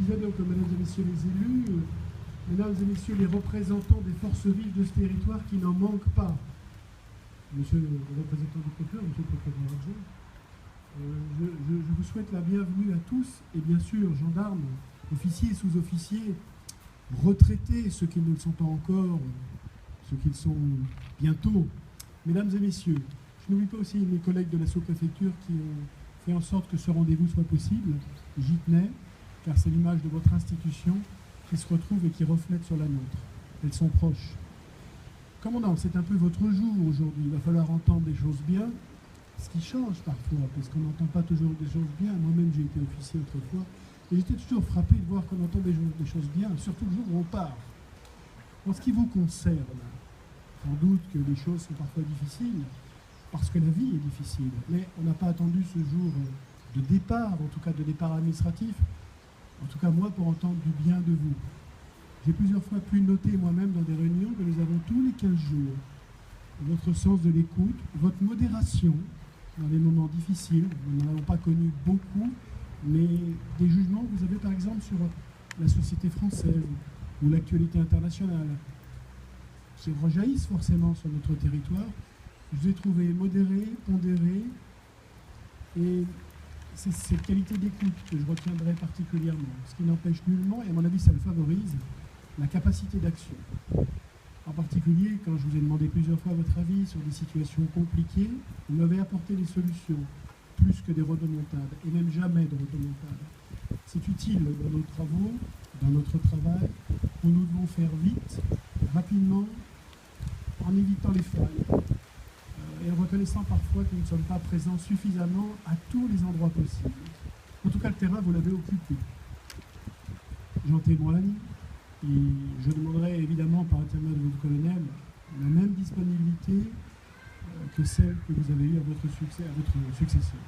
disais donc, mesdames et messieurs les élus, mesdames et messieurs les représentants des forces vives de ce territoire qui n'en manquent pas, monsieur le représentant du procureur, monsieur le procureur adjoint, je vous souhaite la bienvenue à tous, et bien sûr, gendarmes, officiers, sous-officiers, retraités, ceux qui ne le sont pas encore, ceux qui le sont bientôt. Mesdames et messieurs, je n'oublie pas aussi mes collègues de la sous-préfecture qui ont fait en sorte que ce rendez-vous soit possible. J'y tenais, car c'est l'image de votre institution qui se retrouve et qui reflète sur la nôtre. Elles sont proches. Commandant, c'est un peu votre jour aujourd'hui. Il va falloir entendre des choses bien, ce qui change parfois, parce qu'on n'entend pas toujours des choses bien. Moi-même, j'ai été officier autrefois, et j'étais toujours frappé de voir qu'on entend des choses bien, surtout le jour où on part. En ce qui vous concerne, sans doute que les choses sont parfois difficiles, parce que la vie est difficile, mais on n'a pas attendu ce jour de départ, en tout cas de départ administratif, en tout cas moi, pour entendre du bien de vous. J'ai plusieurs fois pu noter moi-même dans des réunions que nous avons tous les 15 jours votre sens de l'écoute, votre modération dans les moments difficiles. Nous n'en avons pas connu beaucoup, mais des jugements que vous avez par exemple sur la société française ou l'actualité internationale qui rejaillissent forcément sur notre territoire. Je vous ai trouvé modéré, pondéré, et c'est cette qualité d'écoute que je retiendrai particulièrement, ce qui n'empêche nullement, et à mon avis ça le favorise, la capacité d'action. En particulier, quand je vous ai demandé plusieurs fois votre avis sur des situations compliquées, vous m'avez apporté des solutions, plus que des rodomontades, et même jamais de rodomontades. C'est utile dans nos travaux, dans notre travail, où nous devons faire vite, rapidement, en évitant les failles, et en reconnaissant parfois que nous ne sommes pas présents suffisamment à tous les endroits possibles. En tout cas, le terrain, vous l'avez occupé. J'en témoigne, et je demanderai évidemment par intermédiaire de votre colonel la même disponibilité que celle que vous avez eue à votre successeur.